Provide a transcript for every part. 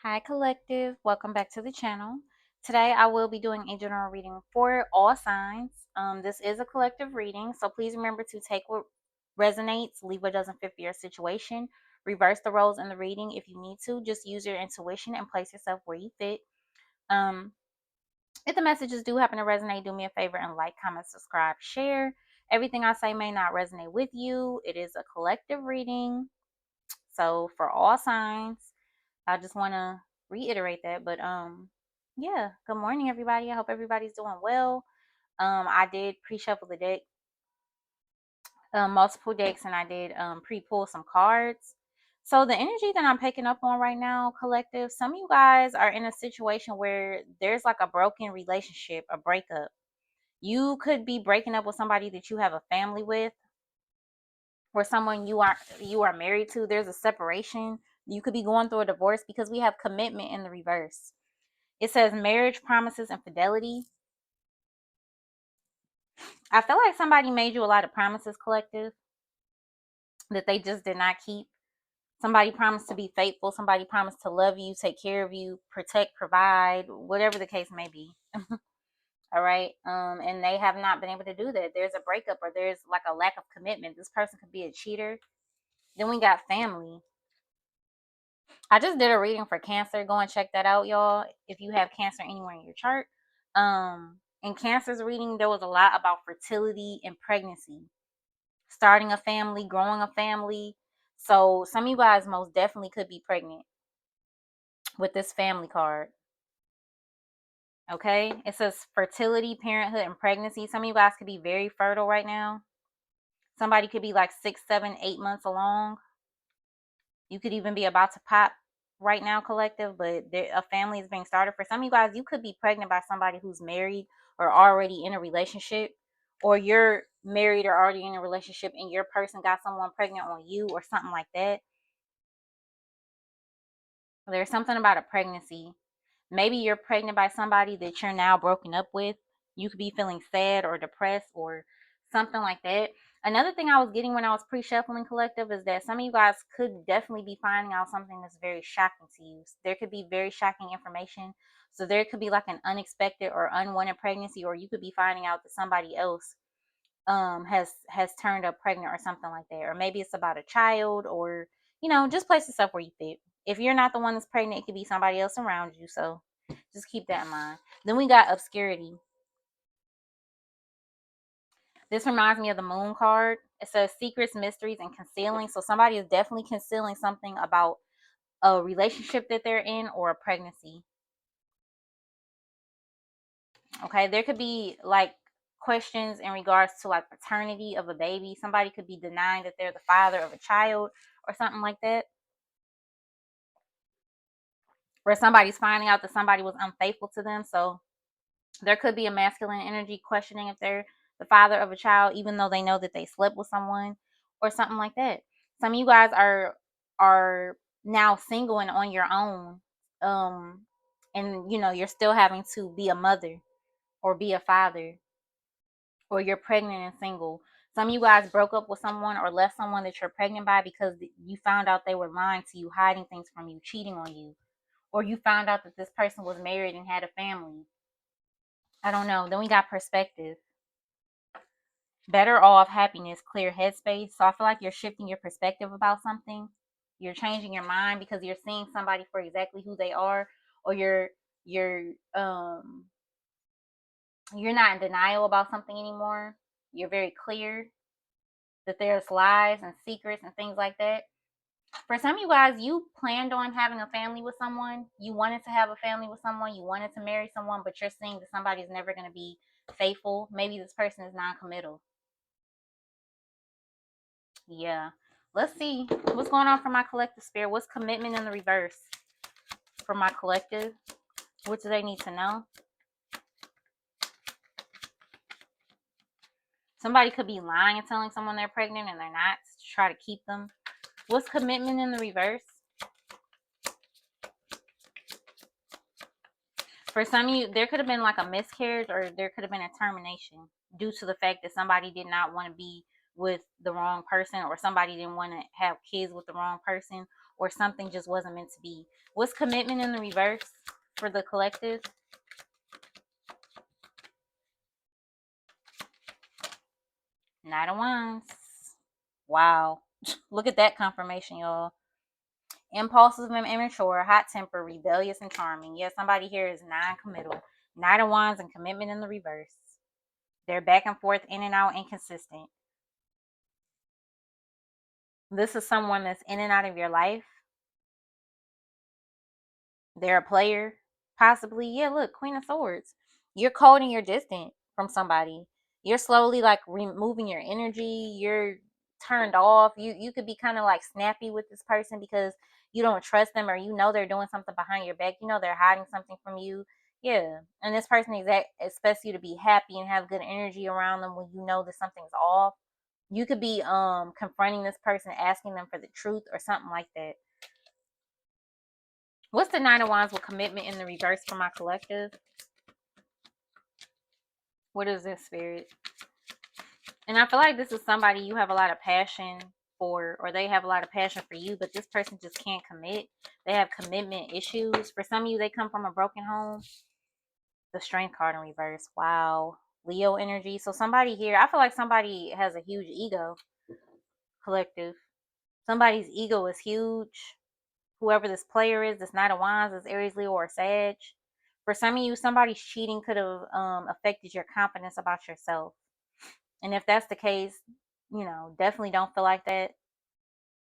Hi, Collective. Welcome back to the channel. Today, I will be doing a general reading for all signs. This is a collective reading, so please remember to take what resonates, leave what doesn't fit for your situation, reverse the roles in the reading if you need to. Just use your intuition and place yourself where you fit. Um, if the messages do happen to resonate, do me a favor and like, comment, subscribe, share. Everything I say may not resonate with you. It is a collective reading, so for all signs. I just want to reiterate that. But yeah, good morning, everybody. I hope everybody's doing well. I did pre-shuffle the deck, multiple decks, and I did pre-pull some cards. So the energy that I'm picking up on right now, collective, some of you guys are in a situation where there's like a broken relationship, a breakup. You could be breaking up with somebody that you have a family with, or someone you are married to. There's a separation. You could be going through a divorce because we have commitment in the reverse. It says marriage promises and fidelity. I feel like somebody made you a lot of promises, collective, that they just did not keep. Somebody promised to be faithful. Somebody promised to love you, take care of you, protect, provide, whatever the case may be. All right. And they have not been able to do that. There's a breakup or there's like a lack of commitment. This person could be a cheater. Then we got family. I just did a reading for Cancer. Go and check that out, y'all. If you have Cancer anywhere in your chart. In Cancer's reading, there was a lot about fertility and pregnancy, starting a family, growing a family. So some of you guys most definitely could be pregnant with this family card. Okay, it says fertility, parenthood, and pregnancy. Some of you guys could be very fertile right now. Somebody could be like 6, 7, 8 months along. You could even be about to pop right now, collective, but a family is being started. For some of you guys, you could be pregnant by somebody who's married or already in a relationship, or you're married or already in a relationship and your person got someone pregnant on you or something like that. There's something about a pregnancy. Maybe you're pregnant by somebody that you're now broken up with. You could be feeling sad or depressed or something like that. Another thing I was getting when I was pre-shuffling, collective, is that some of you guys could definitely be finding out something that's very shocking to you. There could be very shocking information. So there could be like an unexpected or unwanted pregnancy, or you could be finding out that somebody else has turned up pregnant or something like that. Or maybe it's about a child, or just place yourself where you fit. If you're not the one that's pregnant, it could be somebody else around you. So just keep that in mind. Then we got obscurity. This reminds me of the moon card. It says secrets, mysteries, and concealing. So somebody is definitely concealing something about a relationship that they're in or a pregnancy. Okay, there could be like questions in regards to like paternity of a baby. Somebody could be denying that they're the father of a child or something like that. Where somebody's finding out that somebody was unfaithful to them. So there could be a masculine energy questioning if they're the father of a child, even though they know that they slept with someone or something like that. Some of you guys are now single and on your own. And you're still having to be a mother or be a father, or you're pregnant and single. Some of you guys broke up with someone or left someone that you're pregnant by because you found out they were lying to you, hiding things from you, cheating on you, or you found out that this person was married and had a family. I don't know. Then we got perspective. Better off, happiness, clear headspace. So I feel like you're shifting your perspective about something. You're changing your mind because you're seeing somebody for exactly who they are, or you're um you're not in denial about something anymore. You're very clear that there's lies and secrets and things like that. For some of you guys, you planned on having a family with someone. You wanted to have a family with someone. You wanted to marry someone, but you're seeing that somebody's never going to be faithful. Maybe this person is non-committal. Yeah. Let's see what's going on for my collective spirit. What's commitment in the reverse for my collective? What do they need to know? Somebody could be lying and telling someone they're pregnant and they're not, to try to keep them. What's commitment in the reverse? For some of you, there could have been like a miscarriage, or there could have been a termination due to the fact that somebody did not want to be with the wrong person, or somebody didn't want to have kids with the wrong person, or something just wasn't meant to be. What's commitment in the reverse for the collective? Knight of Wands. Wow. Look at that confirmation, y'all. Impulsive and immature, hot temper, rebellious and charming. Yeah, somebody here is non-committal. Knight of Wands and commitment in the reverse. They're back and forth, in and out, inconsistent. This is someone that's in and out of your life. They're a player, possibly. Yeah, look, Queen of Swords. You're cold and you're distant from somebody. You're slowly like removing your energy. You're turned off. You could be kind of like snappy with this person because you don't trust them, or you know they're doing something behind your back. You know they're hiding something from you. Yeah, and this person expects you to be happy and have good energy around them when you know that something's off. You could be confronting this person, asking them for the truth or something like that. What's the Nine of Wands with commitment in the reverse for my collective? What is this, Spirit? And I feel like this is somebody you have a lot of passion for, or they have a lot of passion for you, but this person just can't commit. They have commitment issues. For some of you, they come from a broken home. The Strength card in reverse. Wow. Leo energy. So somebody here, I feel like somebody has a huge ego, collective. Somebody's ego is huge. Whoever this player is, this Knight of Wands, is Aries, Leo, or Sag. For some of you, somebody's cheating could have affected your confidence about yourself. And if that's the case, definitely don't feel like that.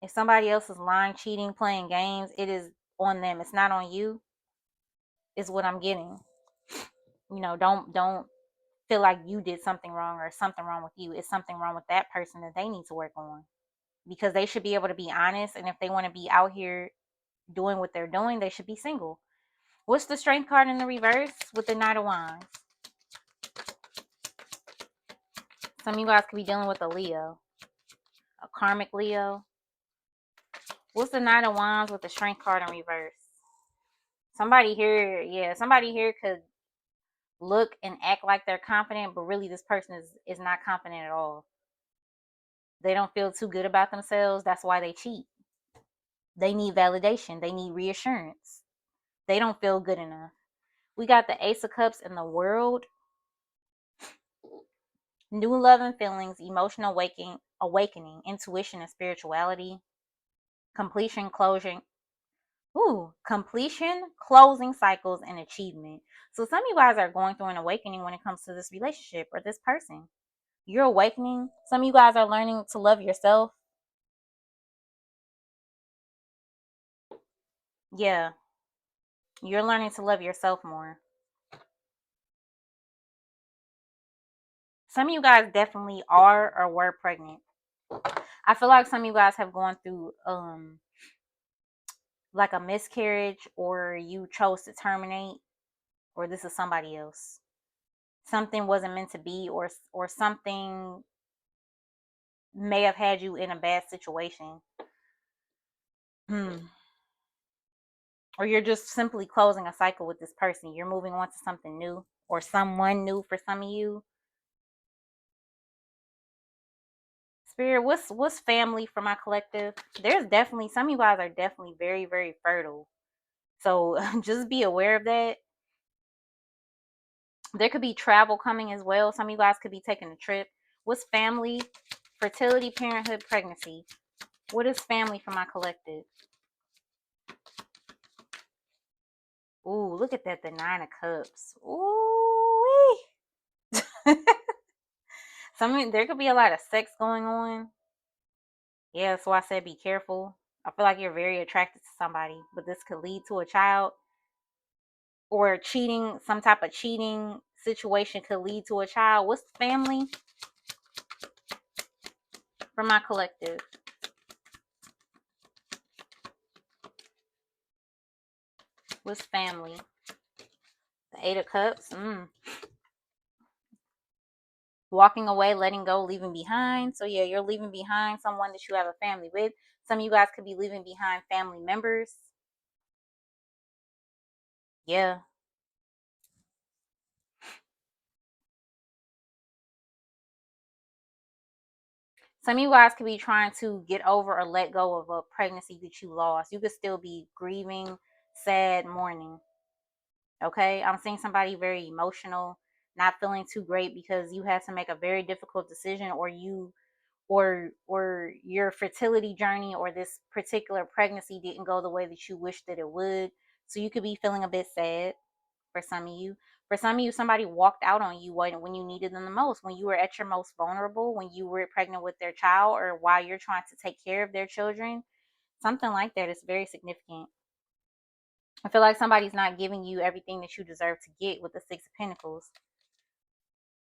If somebody else is lying, cheating, playing games, it is on them. It's not on you, is what I'm getting. Don't feel like you did something wrong or something wrong with you. It's something wrong with that person that they need to work on. Because they should be able to be honest. And if they want to be out here doing what they're doing, they should be single. What's the Strength card in the reverse with the Knight of Wands? Some of you guys could be dealing with a Leo, a karmic Leo. What's the Knight of Wands with the Strength card in reverse? Somebody here could look and act like they're confident, but really this person is not confident at all. They don't feel too good about themselves. That's why they cheat. They need validation. They need reassurance. They don't feel good enough. We got the Ace of Cups in the World. New love and feelings, emotional awakening, intuition and spirituality, completion, closing. Completion, closing cycles, and achievement. So some of you guys are going through an awakening when it comes to this relationship or this person. You're awakening. Some of you guys are learning to love yourself. Yeah, you're learning to love yourself more. Some of you guys definitely are or were pregnant. I feel like some of you guys have gone through like a miscarriage, or you chose to terminate, or this is somebody else. Something wasn't meant to be, or something may have had you in a bad situation. Or you're just simply closing a cycle with this person. You're moving on to something new, or someone new for some of you. Spirit, what's family for my collective? There's definitely some of you guys are definitely very, very fertile. So just be aware of that. There could be travel coming as well. Some of you guys could be taking a trip. What's family? Fertility, parenthood, pregnancy. What is family for my collective? Ooh, look at that, the Nine of Cups. Ooh. There could be a lot of sex going on. Yeah, so I said be careful. I feel like you're very attracted to somebody, but this could lead to a child, or cheating. Some type of cheating situation could lead to a child. What's family for my collective? What's family? The Eight of Cups. Walking away, letting go, leaving behind. So yeah, you're leaving behind someone that you have a family with. Some of you guys could be leaving behind family members. Yeah. Some of you guys could be trying to get over or let go of a pregnancy that you lost. You could still be grieving, sad, mourning. Okay, I'm seeing somebody very emotional, not feeling too great because you had to make a very difficult decision, or you or your fertility journey or this particular pregnancy didn't go the way that you wished that it would. So you could be feeling a bit sad for some of you. For some of you, somebody walked out on you when you needed them the most, when you were at your most vulnerable, when you were pregnant with their child, or while you're trying to take care of their children. Something like that is very significant. I feel like somebody's not giving you everything that you deserve to get with the Six of Pentacles.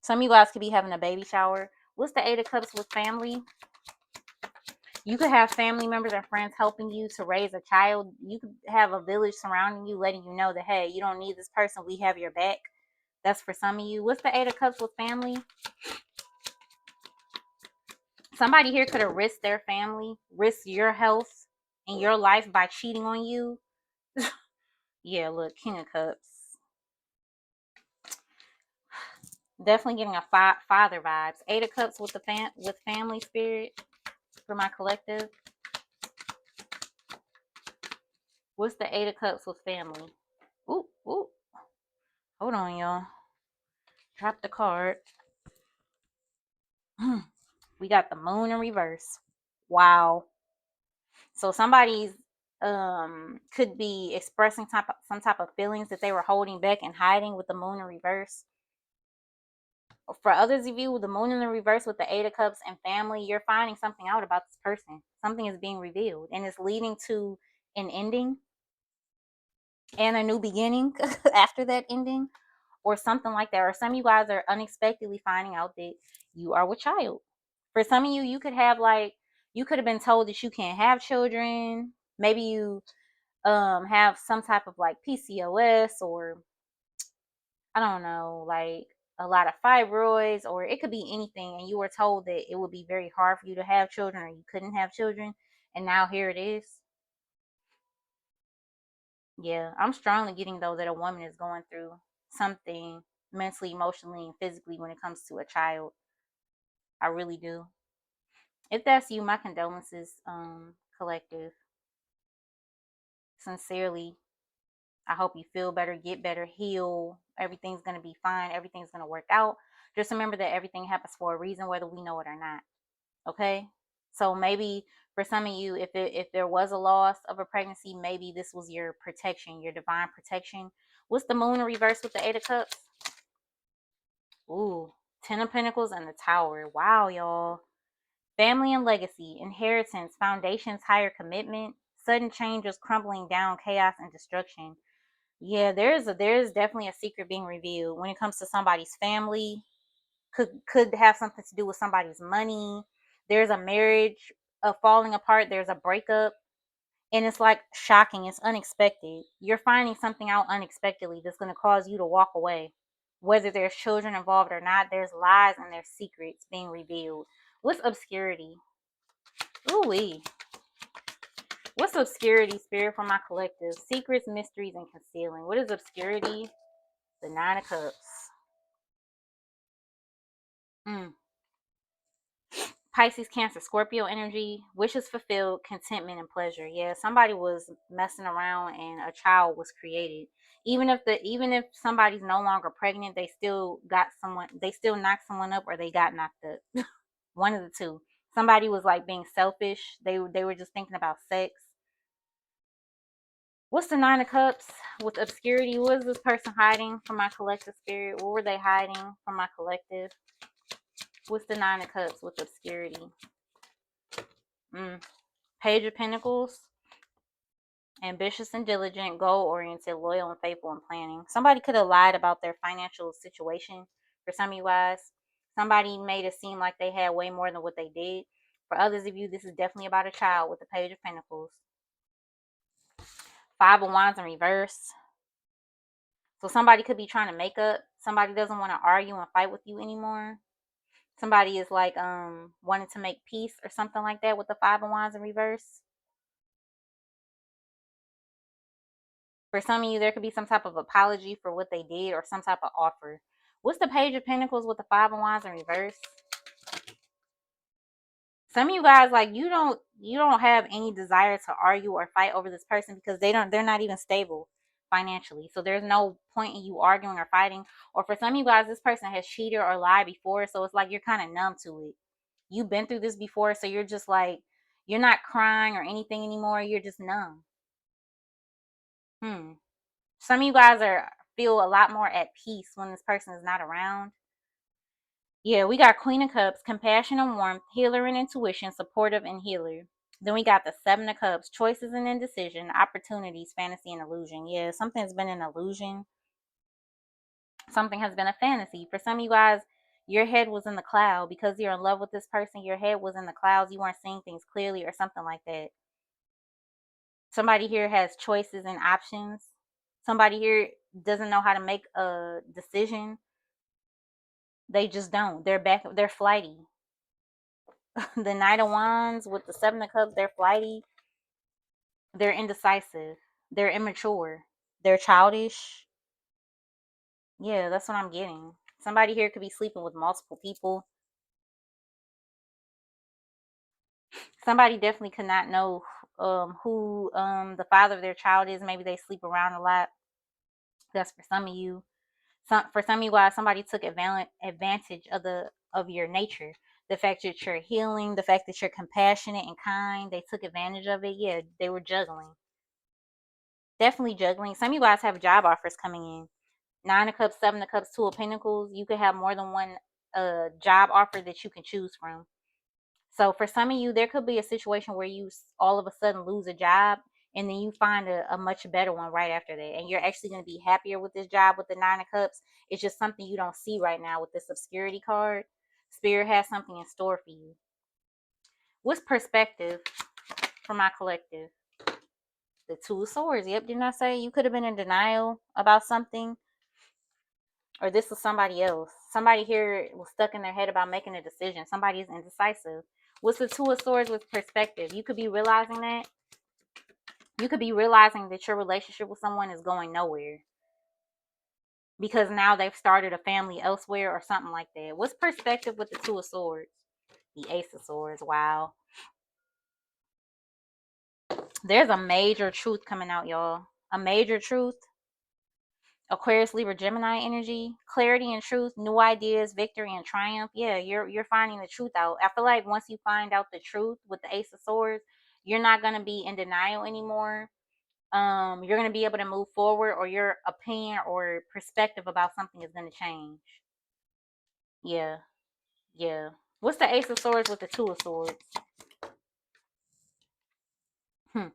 Some of you guys could be having a baby shower. What's the Eight of Cups with family? You could have family members and friends helping you to raise a child. You could have a village surrounding you, letting you know that, hey, you don't need this person. We have your back. That's for some of you. What's the Eight of Cups with family? Somebody here could have risked their family, risked your health and your life by cheating on you. Yeah, look, King of Cups. Definitely getting a father vibes. Eight of Cups with with family spirit for my collective. What's the Eight of Cups with family? Ooh, ooh. Hold on, y'all. Drop the card. We got the Moon in reverse. Wow. So somebody's could be expressing some type of feelings that they were holding back and hiding with the Moon in reverse. For others of you, with the Moon in the reverse with the Eight of Cups and family, you're finding something out about this person. Something is being revealed, and it's leading to an ending and a new beginning after that ending, or something like that. Or some of you guys are unexpectedly finding out that you are with child. For some of you, you could have you could have been told that you can't have children. Maybe you have some type of like PCOS, or I don't know, like a lot of fibroids, or it could be anything, and you were told that it would be very hard for you to have children, or you couldn't have children, and now here it is. Yeah, I'm strongly getting though that a woman is going through something mentally, emotionally, and physically when it comes to a child. I really do. If that's you, my condolences, collective. Sincerely, I hope you feel better, get better, heal. Everything's gonna be fine. Everything's gonna work out. Just remember that everything happens for a reason, whether we know it or not. Okay. So maybe for some of you, if there was a loss of a pregnancy, maybe this was your protection, your divine protection. What's the Moon in reverse with the Eight of Cups? Ooh, Ten of Pentacles and the Tower. Wow, y'all. Family and legacy, inheritance, foundations, higher commitment, sudden changes, crumbling down, chaos and destruction. Yeah, there's definitely a secret being revealed when it comes to somebody's family. Could have something to do with somebody's money. There's a marriage falling apart. There's a breakup, and it's like shocking. It's unexpected. You're finding something out unexpectedly that's going to cause you to walk away. Whether there's children involved or not, there's lies and there's secrets being revealed. What's obscurity? Ooh wee. What's obscurity, spirit, for my collective? Secrets, mysteries, and concealing. What is obscurity? The Nine of Cups. Mm. Pisces, Cancer, Scorpio energy, wishes fulfilled, contentment and pleasure. Yeah, somebody was messing around and a child was created. Even if somebody's no longer pregnant, they still got someone. They still knocked someone up, or they got knocked up. One of the two. Somebody was like being selfish. They were just thinking about sex. What's the Nine of Cups with obscurity? What is this person hiding from my collective spirit? What were they hiding from my collective? What's the Nine of Cups with obscurity? Page of Pentacles. Ambitious and diligent, goal-oriented, loyal and faithful in planning. Somebody could have lied about their financial situation for some of you guys. Somebody made it seem like they had way more than what they did. For others of you, this is definitely about a child with the Page of Pentacles. Five of Wands in reverse. So somebody could be trying to make up. Somebody doesn't want to argue and fight with you anymore. Somebody is like wanting to make peace or something like that with the Five of Wands in reverse. For some of you, there could be some type of apology for what they did or some type of offer. What's the Page of Pentacles with the Five of Wands in reverse? Some of you guys, like, you don't have any desire to argue or fight over this person because they're not even stable financially. So there's no point in you arguing or fighting. Or for some of you guys, this person has cheated or lied before, so it's like you're kind of numb to it. You've been through this before, so you're just like, you're not crying or anything anymore. You're just numb. Some of you guys are feel a lot more at peace when this person is not around. Yeah, we got Queen of Cups, compassion and warmth, healer and intuition, supportive and healer. Then we got the Seven of Cups, choices and indecision, opportunities, fantasy and illusion. Yeah, something's been an illusion. Something has been a fantasy. For some of you guys, your head was in the cloud because you're in love with this person. Your head was in the clouds. You weren't seeing things clearly or something like that. Somebody here has choices and options. Somebody here doesn't know how to make a decision. They just don't. They're flighty. The Knight of Wands with the Seven of Cups, they're flighty. They're indecisive. They're immature. They're childish. Yeah, that's what I'm getting. Somebody here could be sleeping with multiple people. Somebody definitely could not know who the father of their child is. Maybe they sleep around a lot. That's for some of you. For some of you guys, somebody took advantage of your nature. The fact that you're healing, the fact that you're compassionate and kind, they took advantage of it. Yeah, they were juggling. Definitely juggling. Some of you guys have job offers coming in. Nine of Cups, Seven of Cups, Two of Pentacles. You could have more than one job offer that you can choose from. So for some of you, there could be a situation where you all of a sudden lose a job and then you find a much better one right after that. And you're actually going to be happier with this job with the Nine of Cups. It's just something you don't see right now with this obscurity card. Spirit has something in store for you. What's perspective for my collective? The Two of Swords. Yep, didn't I say you could have been in denial about something? Or this was somebody else. Somebody here was stuck in their head about making a decision. Somebody is indecisive. What's the Two of Swords with perspective? You could be realizing that. You could be realizing that your relationship with someone is going nowhere because now they've started a family elsewhere or something like that. What's perspective with the Two of Swords? The Ace of Swords. Wow. There's a major truth coming out, y'all. A major truth. Aquarius, Libra, Gemini energy, clarity and truth, new ideas, victory and triumph. Yeah, you're finding the truth out. I feel like once you find out the truth with the Ace of Swords, you're not gonna be in denial anymore. You're gonna be able to move forward, or your opinion or perspective about something is gonna change. Yeah, yeah. What's the Ace of Swords with the Two of Swords? Hmm.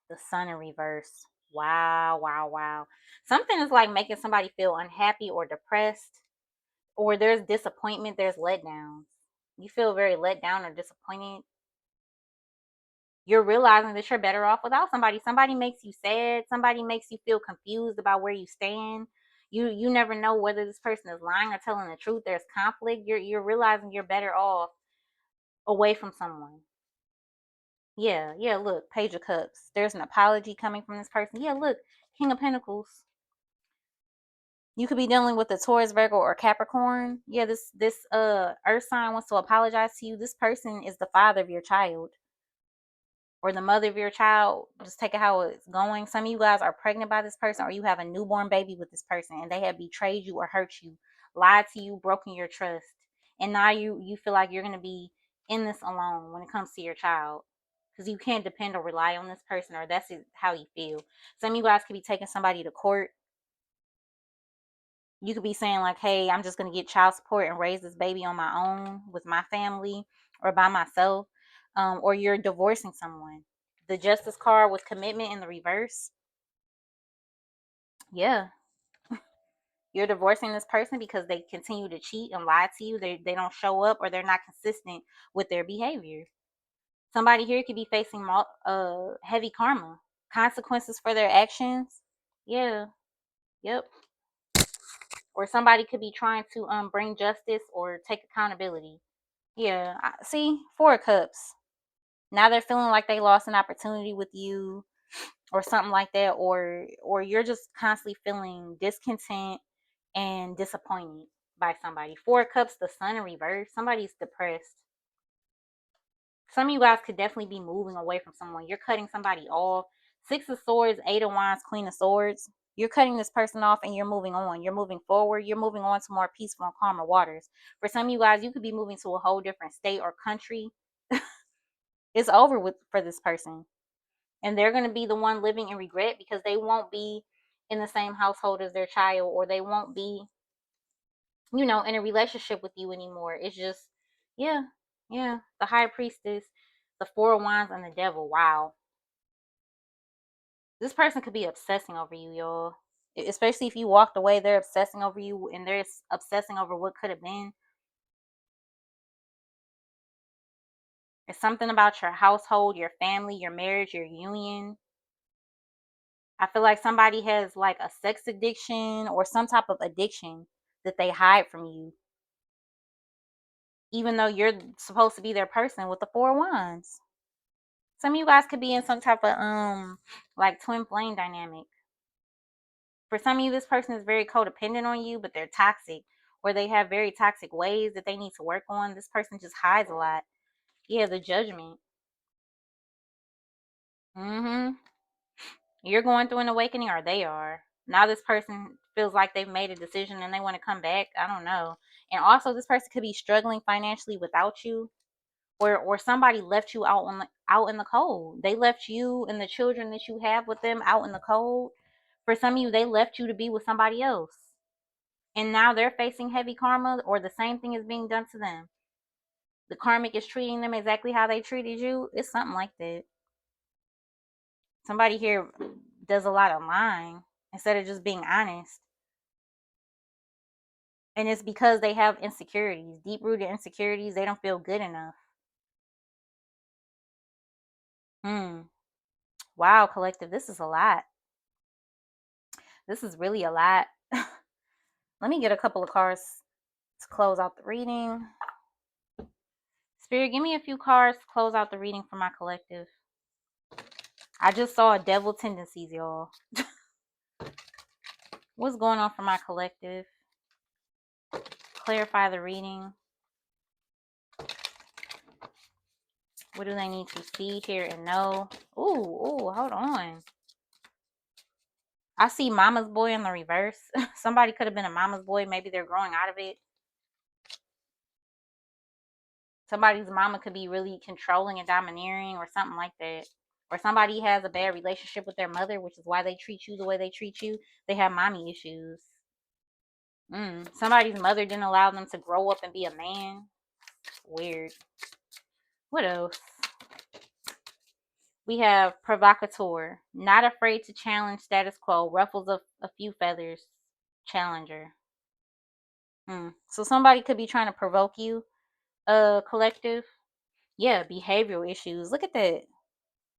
The Sun in reverse. Wow, wow, wow. Something is like making somebody feel unhappy or depressed, or there's disappointment, there's letdowns. You feel very let down or disappointed. You're realizing that you're better off without somebody. Somebody makes you sad. Somebody makes you feel confused about where you stand. You never know whether this person is lying or telling the truth. There's conflict. You're realizing you're better off away from someone. Yeah, yeah, look, Page of Cups. There's an apology coming from this person. Yeah, look, King of Pentacles. You could be dealing with a Taurus, Virgo, or Capricorn. Yeah, this earth sign wants to apologize to you. This person is the father of your child or the mother of your child. Just take it how it's going. Some of you guys are pregnant by this person, or you have a newborn baby with this person and they have betrayed you or hurt you, lied to you, broken your trust. And now you feel like you're going to be in this alone when it comes to your child, because you can't depend or rely on this person, or that's how you feel. Some of you guys could be taking somebody to court. You could be saying like, hey, I'm just going to get child support and raise this baby on my own with my family or by myself. Or you're divorcing someone. The Justice card with commitment in the reverse. Yeah, you're divorcing this person because they continue to cheat and lie to you. They don't show up, or they're not consistent with their behavior. Somebody here could be facing heavy karma, consequences for their actions. Yeah, yep. Or somebody could be trying to bring justice or take accountability. Yeah, see, Four of Cups. Now they're feeling like they lost an opportunity with you or something like that, or you're just constantly feeling discontent and disappointed by somebody. Four of Cups, the Sun in reverse. Somebody's depressed. Some of you guys could definitely be moving away from someone. You're cutting somebody off. Six of Swords, Eight of Wands, Queen of Swords. You're cutting this person off and you're moving on. You're moving forward. You're moving on to more peaceful and calmer waters. For some of you guys, you could be moving to a whole different state or country. It's over with for this person. And they're going to be the one living in regret because they won't be in the same household as their child, or they won't be, in a relationship with you anymore. It's just, yeah, yeah. The High Priestess, the Four of Wands, and the Devil. Wow. This person could be obsessing over you, y'all. Especially if you walked away, they're obsessing over you and they're obsessing over what could have been. It's something about your household, your family, your marriage, your union. I feel like somebody has like a sex addiction or some type of addiction that they hide from you, even though you're supposed to be their person with the Four of Wands. Some of you guys could be in some type of like twin flame dynamic. For some of you, this person is very codependent on you, but they're toxic, or they have very toxic ways that they need to work on. This person just hides a lot. Yeah, the Judgment. Mm-hmm. You're going through an awakening, or they are. Now this person feels like they've made a decision and they want to come back. I don't know. And also, this person could be struggling financially without you, or somebody left you out in the cold. They left you and the children that you have with them out in the cold. For some of you, they left you to be with somebody else. And now they're facing heavy karma, or the same thing is being done to them. The karmic is treating them exactly how they treated you. It's something like that. Somebody here does a lot of lying instead of just being honest. And it's because they have insecurities, deep rooted insecurities. They don't feel good enough. Wow, collective, this is a lot. This is really a lot. Let me get a couple of cards to close out the reading. Spirit, give me a few cards to close out the reading for my collective. I just saw devil tendencies, y'all. What's going on for my collective? Clarify the reading. What do they need to see, hear, and know? Ooh, hold on. I see mama's boy in the reverse. Somebody could have been a mama's boy. Maybe they're growing out of it. Somebody's mama could be really controlling and domineering or something like that. Or somebody has a bad relationship with their mother, which is why they treat you the way they treat you. They have mommy issues. Somebody's mother didn't allow them to grow up and be a man. Weird. What else? We have provocateur, not afraid to challenge status quo, ruffles a few feathers, challenger. So somebody could be trying to provoke you, collective. Yeah, behavioral issues. Look at that.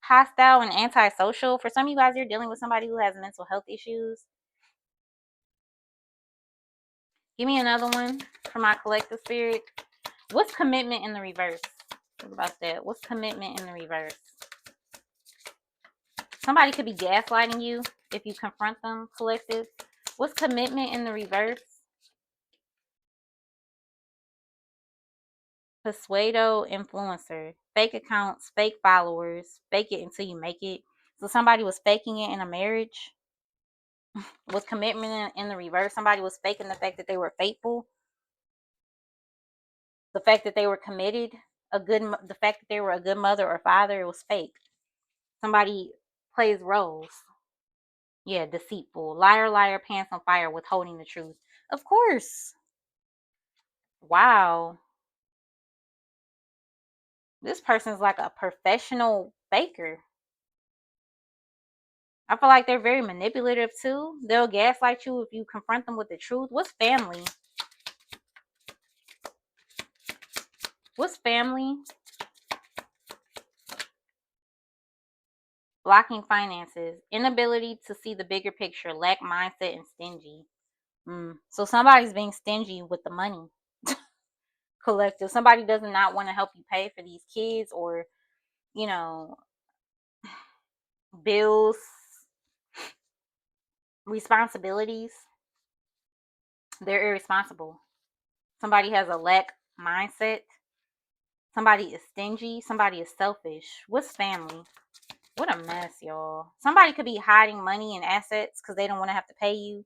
Hostile and antisocial. For some of you guys, you're dealing with somebody who has mental health issues. Give me another one for my collective spirit. What's commitment in the reverse? What about that? What's commitment in the reverse? Somebody could be gaslighting you if you confront them, collective. What's commitment in the reverse? Persuado influencer. Fake accounts, fake followers. Fake it until you make it. So somebody was faking it in a marriage. Was commitment in the reverse? Somebody was faking the fact that they were faithful. The fact that they were committed. The fact that they were a good mother or father, it was fake. Somebody plays roles. Yeah, deceitful. Liar, liar, pants on fire, withholding the truth. Of course. Wow. This person's like a professional faker. I feel like they're very manipulative too. They'll gaslight you if you confront them with the truth. What's family? What's family? Blocking finances. Inability to see the bigger picture. Lack mindset and stingy. So somebody's being stingy with the money. Collective. Somebody does not want to help you pay for these kids, or, you know, bills, responsibilities. They're irresponsible. Somebody has a lack mindset. Somebody is stingy. Somebody is selfish. What's family? What a mess, y'all. Somebody could be hiding money and assets because they don't want to have to pay you.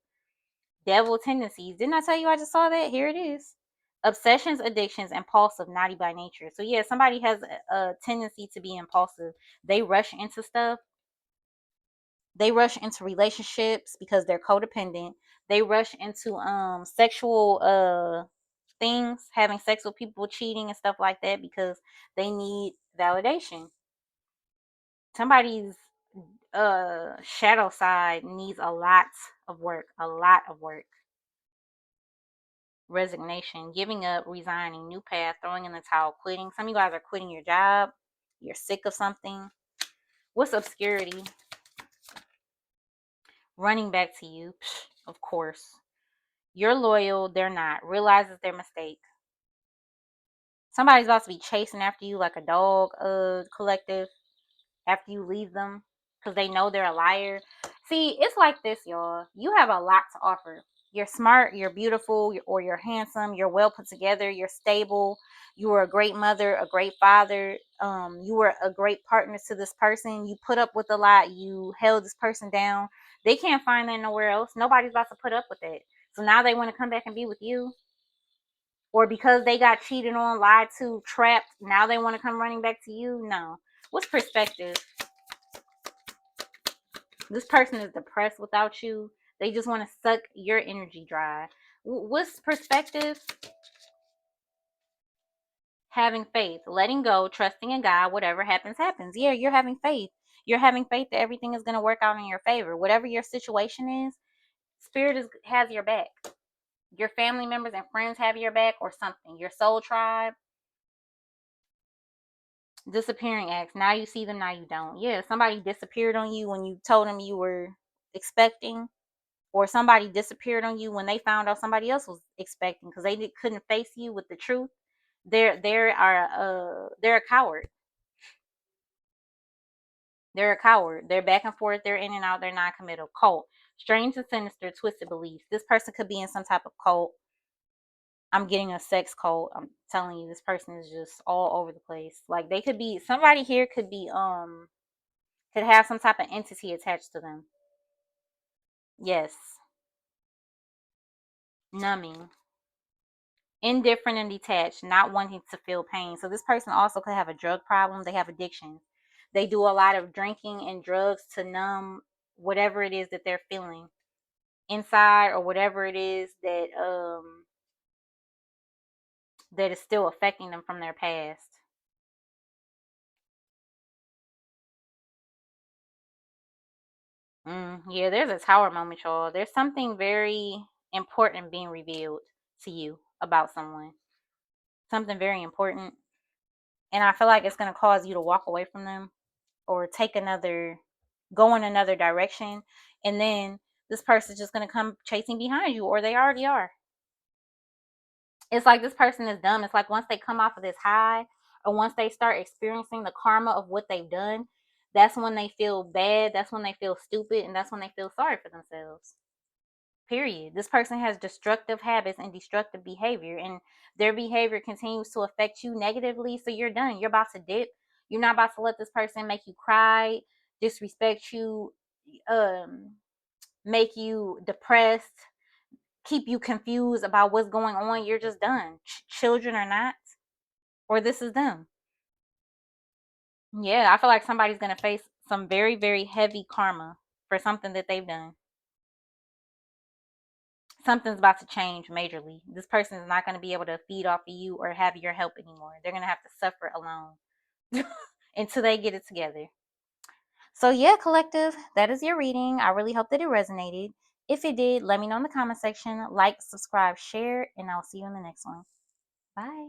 Devil tendencies. Didn't I tell you I just saw that? Here it is. Obsessions, addictions, impulsive, naughty by nature. So yeah, somebody has a tendency to be impulsive. They rush into stuff. They rush into relationships because they're codependent. They rush into sexual things, having sex with people, cheating and stuff like that because they need validation. Somebody's shadow side needs a lot of work, a lot of work. Resignation, giving up, resigning, new path, throwing in the towel, quitting. Some of you guys are quitting your job. You're sick of something. What's obscurity? Running back to you. Psh, of course. You're loyal, they're not. Realizes their mistake. Somebody's about to be chasing after you like a dog, collective, after you leave them because they know they're a liar. See, it's like this, y'all. You have a lot to offer. You're smart, you're beautiful, or you're handsome, you're well put together, you're stable, you were a great mother, a great father, you were a great partner to this person, you put up with a lot, you held this person down. They can't find that nowhere else. Nobody's about to put up with it. So now they want to come back and be with you. Or because they got cheated on, lied to, trapped, now they want to come running back to you. No. What's perspective? This person is depressed without you. They just want to suck your energy dry. What's perspective? Having faith, letting go, trusting in God. Whatever happens, happens. Yeah, you're having faith. You're having faith that everything is going to work out in your favor. Whatever your situation is, Spirit has your back. Your family members and friends have your back, or something. Your soul tribe. Disappearing acts. Now you see them, now you don't. Yeah, somebody disappeared on you when you told them you were expecting, or somebody disappeared on you when they found out somebody else was expecting because couldn't face you with the truth. They're a coward. They're a coward. They're back and forth. They're in and out. They're non-committal. Cult. Strange and sinister, twisted beliefs. This person could be in some type of cult. I'm getting a sex cult. I'm telling you, this person is just all over the place. Like they could be somebody here could have some type of entity attached to them. Yes. Numbing. Indifferent and detached, not wanting to feel pain. So this person also could have a drug problem. They have addictions. They do a lot of drinking and drugs to numb whatever it is that they're feeling inside, or whatever it is that is still affecting them from their past. Yeah, there's a tower moment, y'all. There's something very important being revealed to you about someone. Something very important. And I feel like it's going to cause you to walk away from them, or go in another direction. And then this person's just going to come chasing behind you, or they already are. It's like this person is dumb. It's like once they come off of this high, or once they start experiencing the karma of what they've done, that's when they feel bad. That's when they feel stupid. And that's when they feel sorry for themselves. Period. This person has destructive habits and destructive behavior, and their behavior continues to affect you negatively. So you're done. You're about to dip. You're not about to let this person make you cry, disrespect you, make you depressed, keep you confused about what's going on. You're just done. Children or not, or this is them. Yeah, I feel like somebody's gonna face some very, very heavy karma for something that they've done. Something's about to change majorly. This person is not going to be able to feed off of you or have your help anymore. They're going to have to suffer alone until they get it together. So, yeah, collective, that is your reading. I really hope that it resonated. If it did, let me know in the comment section. Like, subscribe, share, and I'll see you in the next one. Bye.